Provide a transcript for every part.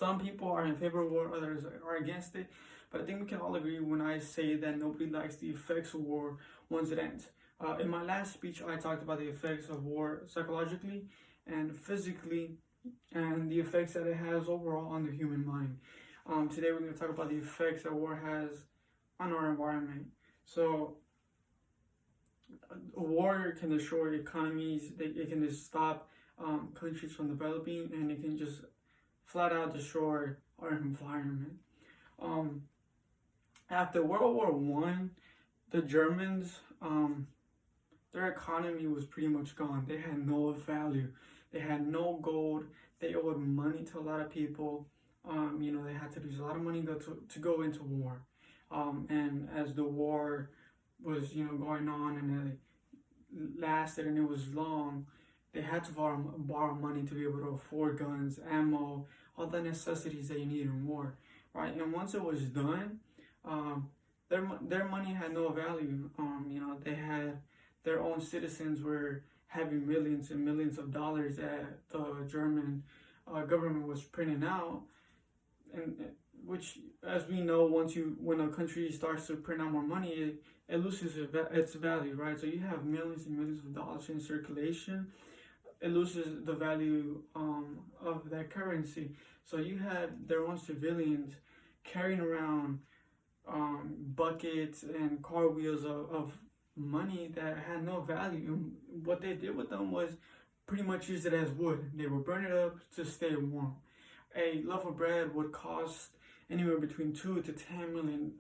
some people are in favor of war, others are against it. But I think we can all agree when I say that nobody likes the effects of war once it ends. In my last speech, I talked about the effects of war psychologically and physically, and the effects that it has overall on the human mind. Today, we're going to talk about the effects that war has on our environment. So, war can destroy economies. It can just stop countries from developing, and it can just flat out destroy our environment. After World War One, the Germans, their economy was pretty much gone. They had no value. They had no gold. They owed money to a lot of people. They had to use a lot of money to go into war. And as the war was, going on and it lasted and it was long, they had to borrow money to be able to afford guns, ammo, all the necessities that you need in war, right? And once it was done, their money had no value. They had their own citizens were having millions and millions of dollars that the German government was printing out, and which, as we know, when a country starts to print out more money, it loses its value, right? So you have millions and millions of dollars in circulation, it loses the value of that currency. So you had their own civilians carrying around buckets and car wheels of money that had no value. And what they did with them was pretty much use it as wood. They would burn it up to stay warm. A loaf of bread would cost anywhere between 2 to 10 million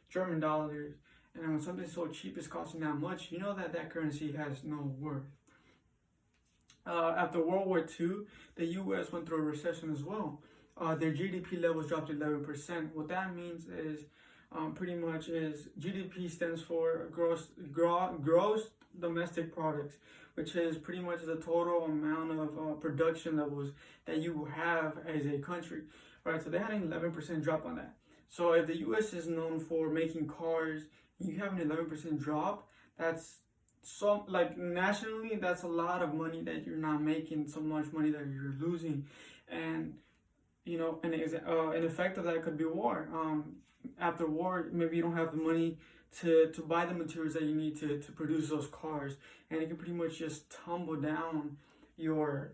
German dollars. And when something so cheap is costing that much, you know that currency has no worth. After World War II, the U.S. went through a recession as well. Their GDP levels dropped to 11%. What that means is pretty much is GDP stands for gross domestic products, which is pretty much the total amount of production levels that you have as a country, right? So they had an 11% drop on that. So if the U.S. is known for making cars, you have an 11% drop. That's nationally, that's a lot of money that you're not making, so much money that you're losing. And an effect of that could be war. After war, maybe you don't have the money to buy the materials that you need to produce those cars, and it can pretty much just tumble down your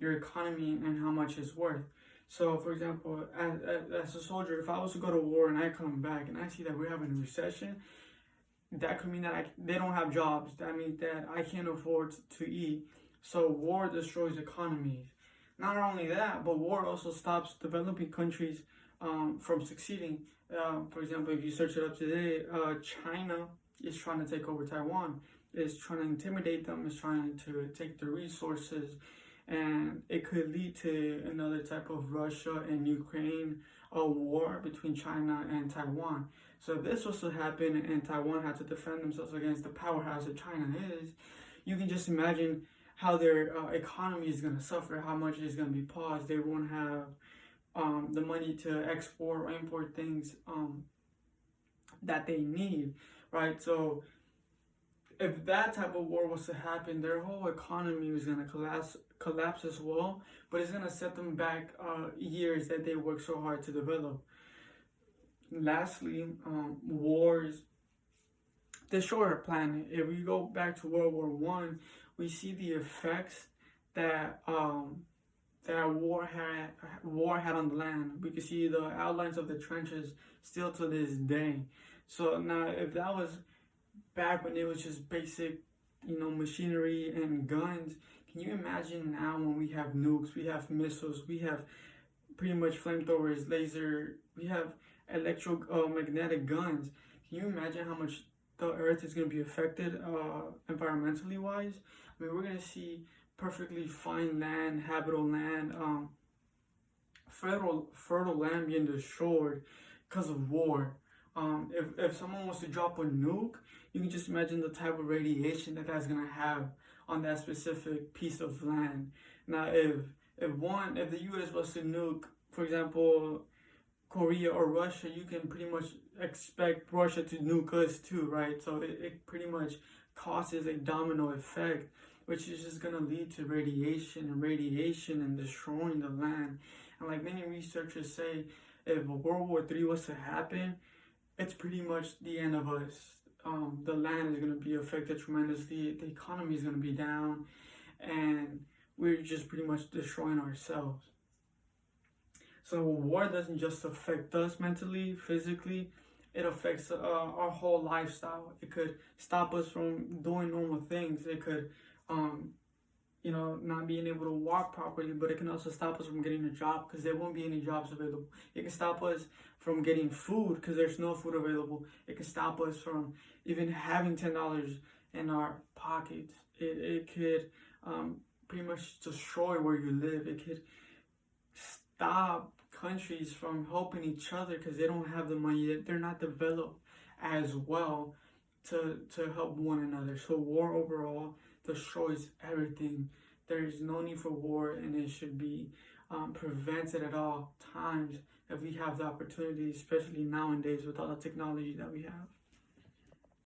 economy and how much it's worth. So, for example, as a soldier, if I was to go to war and I come back and I see that we're having a recession, that could mean that they don't have jobs. That means that I can't afford to eat. So war destroys economies. Not only that, but war also stops developing countries from succeeding. For example, if you search it up today, China is trying to take over Taiwan. Is trying to intimidate them. Is trying to take their resources, and it could lead to another type of Russia and Ukraine war between China and Taiwan. So if this was to happen and Taiwan had to defend themselves against the powerhouse that China is, you can just imagine how their economy is going to suffer, how much is going to be paused. They won't have the money to export or import things that they need, right? So if that type of war was to happen, their whole economy was going to collapse as well, but it's going to set them back years that they worked so hard to develop. Lastly, wars destroy our planet. If we go back to World War One, we see the effects that war had on the land. We can see the outlines of the trenches still to this day. So now, if that was back when it was just basic, machinery and guns, can you imagine now when we have nukes, we have missiles, we have pretty much flamethrowers, laser, we have electromagnetic guns? Can you imagine how much the earth is going to be affected environmentally wise? I mean, we're going to see perfectly fine land, habitable land, fertile land being destroyed because of war. If someone wants to drop a nuke, you can just imagine the type of radiation that's going to have on that specific piece of land. Now, if the U.S. was to nuke, for example, Korea or Russia, you can pretty much expect Russia to nuke us too, right? So it pretty much causes a domino effect, which is just going to lead to radiation and destroying the land. And like many researchers say, if World War III was to happen, it's pretty much the end of us. The land is going to be affected tremendously. The economy is going to be down, and we're just pretty much destroying ourselves. So war doesn't just affect us mentally, physically. It affects our whole lifestyle. It could stop us from doing normal things. It could, not being able to walk properly, but it can also stop us from getting a job because there won't be any jobs available. It can stop us from getting food because there's no food available. It can stop us from even having $10 in our pockets. It could pretty much destroy where you live. It could stop countries from helping each other because they don't have the money. They're not developed as well to help one another. So war overall destroys everything. There is no need for war, and it should be prevented at all times if we have the opportunity, especially nowadays with all the technology that we have.